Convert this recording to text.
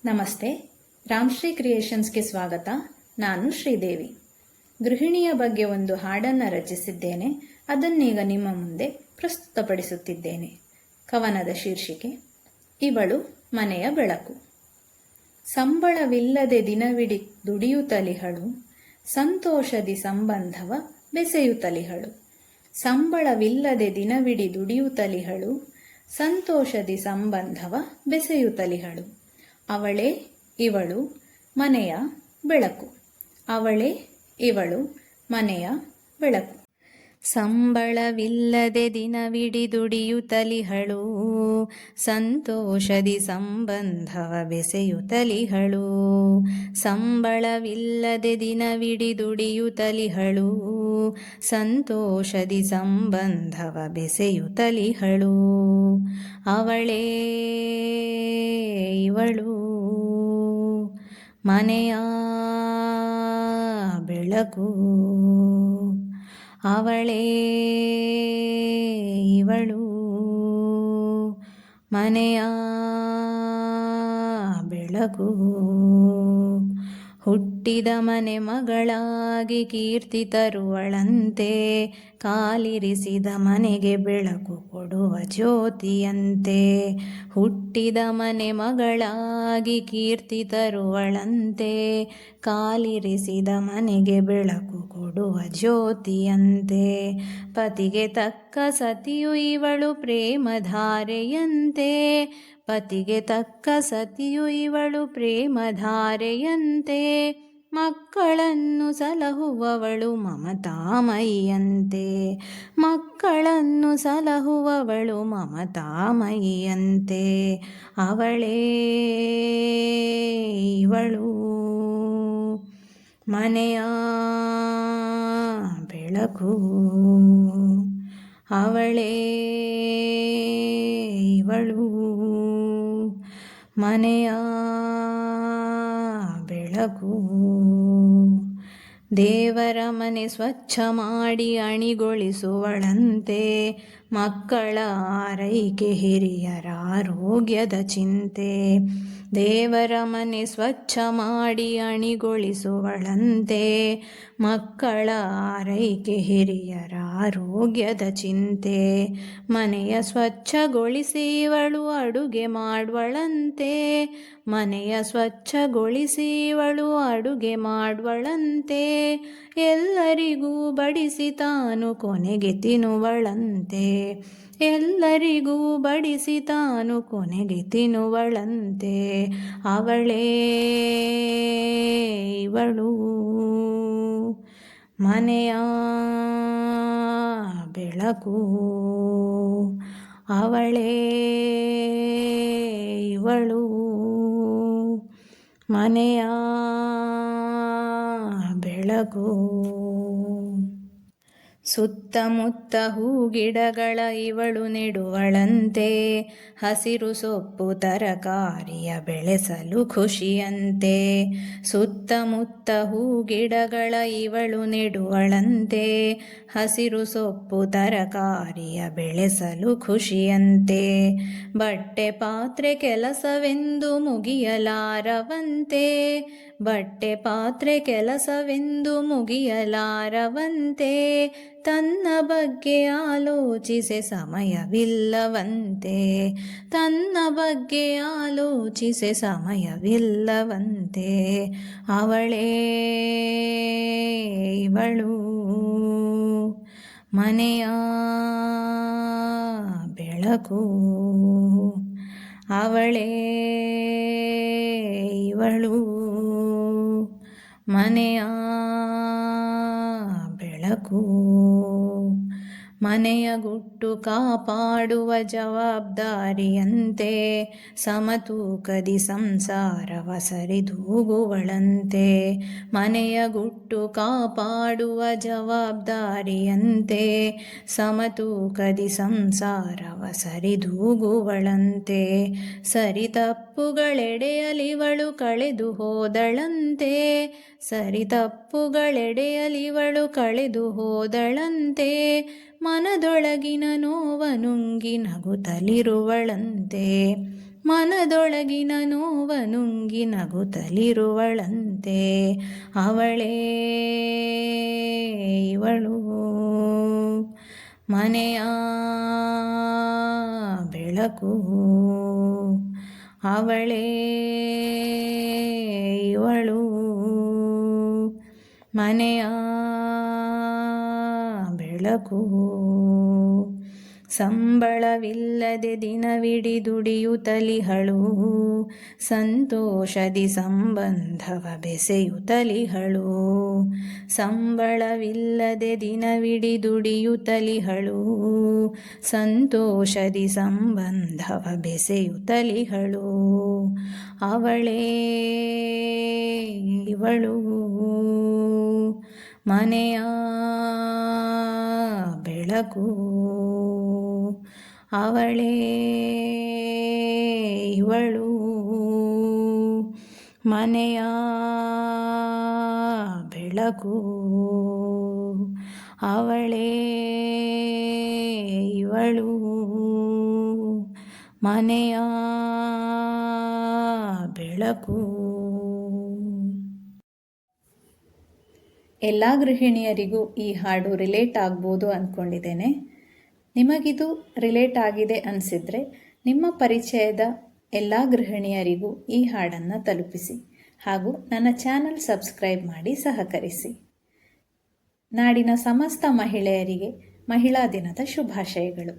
ನಮಸ್ತೆ. ರಾಮ್ಶ್ರೀ ಕ್ರಿಯೇಷನ್ಸ್ಗೆ ಸ್ವಾಗತ. ನಾನು ಶ್ರೀದೇವಿ. ಗೃಹಿಣಿಯ ಬಗ್ಗೆ ಒಂದು ಹಾಡನ್ನು ರಚಿಸಿದ್ದೇನೆ. ಅದನ್ನೀಗ ನಿಮ್ಮ ಮುಂದೆ ಪ್ರಸ್ತುತಪಡಿಸುತ್ತಿದ್ದೇನೆ. ಕವನದ ಶೀರ್ಷಿಕೆ ಇವಳು ಮನೆಯ ಬೆಳಕು. ಸಂಬಳವಿಲ್ಲದೆ ದಿನವಿಡಿ ದುಡಿಯುತ್ತಲಿಹಳು, ಸಂತೋಷದಿ ಸಂಬಂಧವ ಬೆಸೆಯುತ್ತಲಿಹಳು. ಸಂಬಳವಿಲ್ಲದೆ ದಿನವಿಡಿ ದುಡಿಯುತ್ತಲಿಹಳು, ಸಂತೋಷದಿ ಸಂಬಂಧವ ಬೆಸೆಯುತ್ತಲಿಹಳು. ಅವಳೇ ಇವಳು ಮನೆಯ ಬೆಳಕು. ಅವಳೇ ಇವಳು ಮನೆಯ ಬೆಳಕು. ಸಂಬಳವಿಲ್ಲದೆ ದಿನವಿಡಿ ದುಡಿಯುತ್ತಲಿಹಳು, ಸಂತೋಷದಿ ಸಂಬಂಧವ ಬೆಸೆಯುತ್ತಲಿಹಳು. ಸಂಬಳವಿಲ್ಲದೆ ದಿನವಿಡಿ ದುಡಿಯುತ್ತಲಿಹಳು, ಸಂತೋಷದಿ ಸಂಬಂಧವ ಬೆಸೆಯುತ್ತಲಿಹಳು. ಅವಳೇ ಇವಳು ಮನೆಯ ಬೆಳಕು. ಅವಳೇ ಇವಳು ಮನೆಯ ಬೆಳಕು. ಹುಟ್ಟಿದ ಮನೆ ಮಗಳಾಗಿ ಕೀರ್ತಿ ತರುವಳಂತೆ, ಕಾಲಿರಿಸಿದ ಮನೆಗೆ ಬೆಳಕು ಕೊಡುವ ಜ್ಯೋತಿಯಂತೆ. ಹುಟ್ಟಿದ ಮನೆ ಮಗಳಾಗಿ ಕೀರ್ತಿ ತರುವಳಂತೆ, ಕಾಲಿರಿಸಿದ ಮನೆಗೆ ಬೆಳಕು ಕೊಡುವ ಜ್ಯೋತಿಯಂತೆ. ಪತಿಗೆ ತಕ್ಕ ಸತಿಯು ಇವಳು ಪ್ರೇಮಧಾರೆಯಂತೆ, ಪತಿಗೆ ತಕ್ಕ ಸತಿಯು ಇವಳು ಪ್ರೇಮಧಾರೆಯಂತೆ. ಮಕ್ಕಳನ್ನು ಸಲಹುವವಳು ಮಮತಾಮಯಿಯಂತೆ, ಮಕ್ಕಳನ್ನು ಸಲಹುವವಳು ಮಮತಾಮಯಿಯಂತೆ. ಅವಳೇ ಇವಳು ಮನೆಯ ಬೆಳಕು. ಅವಳೇ ಇವಳು ಮನೆಯ ಬೆಳಕು. ದೇವರ ಮನೆ ಸ್ವಚ್ಛ ಮಾಡಿ ಅಣಿಗೊಳಿಸುವಳಂತೆ, ಮಕ್ಕಳ ಆರೈಕೆ ಹಿರಿಯರ ಆರೋಗ್ಯದ ಚಿಂತೆ. ದೇವರ ಮನೆ ಸ್ವಚ್ಛ ಮಾಡಿ ಅಣಿಗೊಳಿಸುವಳಂತೆ, ಮಕ್ಕಳ ಆರೈಕೆ ಹಿರಿಯರ ಆರೋಗ್ಯದ ಚಿಂತೆ. ಮನೆಯ ಸ್ವಚ್ಛಗೊಳಿಸಿ ಇವಳು ಅಡುಗೆ ಮಾಡುವಳಂತೆ, ಮನೆಯ ಸ್ವಚ್ಛಗೊಳಿಸಿ ಇವಳು ಅಡುಗೆ ಮಾಡುವಳಂತೆ. ಎಲ್ಲರಿಗೂ ಬಡಿಸಿ ತಾನು ಕೊನೆಗೆ ತಿನ್ನುವಳಂತೆ, ಎಲ್ಲರಿಗೂ ಬಡಿಸಿ ತಾನು ಕೊನೆಗೆ ತಿನ್ನುವಳಂತೆ. ಅವಳೇ ಇವಳು ಮನೆಯ ಬೆಳಕು. ಅವಳೇ ಇವಳು ಮನೆಯ ಬೆಳಕು. ಸುತ್ತಮುತ್ತ ಹೂಗಿಡಗಳ ಇವಳು ನೆಡುವಳಂತೆ, ಹಸಿರು ಸೊಪ್ಪು ತರಕಾರಿಯ ಬೆಳೆಸಲು ಖುಷಿಯಂತೆ. ಸುತ್ತಮುತ್ತ ಹೂಗಿಡಗಳ ಇವಳು ನೆಡುವಳಂತೆ, ಹಸಿರು ಸೊಪ್ಪು ತರಕಾರಿಯ ಬೆಳೆಸಲು ಖುಷಿಯಂತೆ. ಬಟ್ಟೆ ಪಾತ್ರೆ ಕೆಲಸವೆಂದು ಮುಗಿಯಲಾರವಂತೆ, ಬಟ್ಟೆ ಪಾತ್ರೆ ಕೆಲಸವೆಂದು ಮುಗಿಯಲಾರವಂತೆ. ತನ್ನ ಬಗ್ಗೆ ಆಲೋಚಿಸೆ ಸಮಯವಿಲ್ಲವಂತೆ, ತನ್ನ ಬಗ್ಗೆ ಆಲೋಚಿಸೆ ಸಮಯವಿಲ್ಲವಂತೆ. ಅವಳೇ ಇವಳು ಮನೆಯ ಬೆಳಕು. ಅವಳೇ ಇವಳು ಮನೆಯ ಬೆಳಕು. ಮನೆಯ ಗುಟ್ಟು ಕಾಪಾಡುವ ಜವಾಬ್ದಾರಿಯಂತೆ, ಸಮತೂಕದಿ ಸಂಸಾರವ ಸರಿದೂಗುವಳಂತೆ. ಮನೆಯ ಗುಟ್ಟು ಕಾಪಾಡುವ ಜವಾಬ್ದಾರಿಯಂತೆ, ಸಮತೂಕದಿ ಸಂಸಾರವ ಸರಿದೂಗುವಳಂತೆ. ಸರಿತಪ್ಪುಗಳೆಡೆಯಲಿವಳು ಕಳೆದು ಹೋದಳಂತೆ, ಸರಿತಪ್ಪುಗಳೆಡೆಯಲಿವಳು ಕಳೆದು ಹೋದಳಂತೆ. ಮನದೊಳಗಿನ ನೋವ ನುಂಗಿ ನಗುತ್ತಲಿರುವಳಂತೆ, ಮನದೊಳಗಿನ ನೋವ ನುಂಗಿ ನಗುತ್ತಲಿರುವಳಂತೆ ಅವಳೇ ಇವಳು ಮನೆಯ ಬೆಳಕು ಅವಳೇ ಇವಳು ಮನೆಯ ಬೆಳಕು ಸಂಬಳವಿಲ್ಲದೆ ದಿನವಿಡಿ ದುಡಿಯುತ್ತಲಿಹಳು ಸಂತೋಷದಿ ಸಂಬಂಧವ ಬೆಸೆಯುತ್ತಲಿಹಳು ಸಂಬಳವಿಲ್ಲದೆ ದಿನವಿಡಿ ದುಡಿಯುತ್ತಲಿಹಳು ಸಂತೋಷದಿ ಸಂಬಂಧವ ಬೆಸೆಯುತ್ತಲಿಹಳು ಅವಳೇ ಇವಳು ಮನೆಯ ಬೆಳಕು ಅವಳೇ ಇವಳು ಮನೆಯ ಬೆಳಕು ಅವಳೇ ಇವಳು ಮನೆಯ ಬೆಳಕು. ಎಲ್ಲ ಗೃಹಿಣಿಯರಿಗೂ ಈ ಹಾಡು ರಿಲೇಟ್ ಆಗ್ಬೋದು ಅಂದ್ಕೊಂಡಿದ್ದೇನೆ. ನಿಮಗಿದು ರಿಲೇಟ್ ಆಗಿದೆ ಅನಿಸಿದರೆ ನಿಮ್ಮ ಪರಿಚಯದ ಎಲ್ಲ ಗೃಹಿಣಿಯರಿಗೂ ಈ ಹಾಡನ್ನು ತಲುಪಿಸಿ ಹಾಗೂ ನನ್ನ ಚಾನಲ್ ಸಬ್ಸ್ಕ್ರೈಬ್ ಮಾಡಿ ಸಹಕರಿಸಿ. ನಾಡಿನ ಸಮಸ್ತ ಮಹಿಳೆಯರಿಗೆ ಮಹಿಳಾ ದಿನದ ಶುಭಾಶಯಗಳು.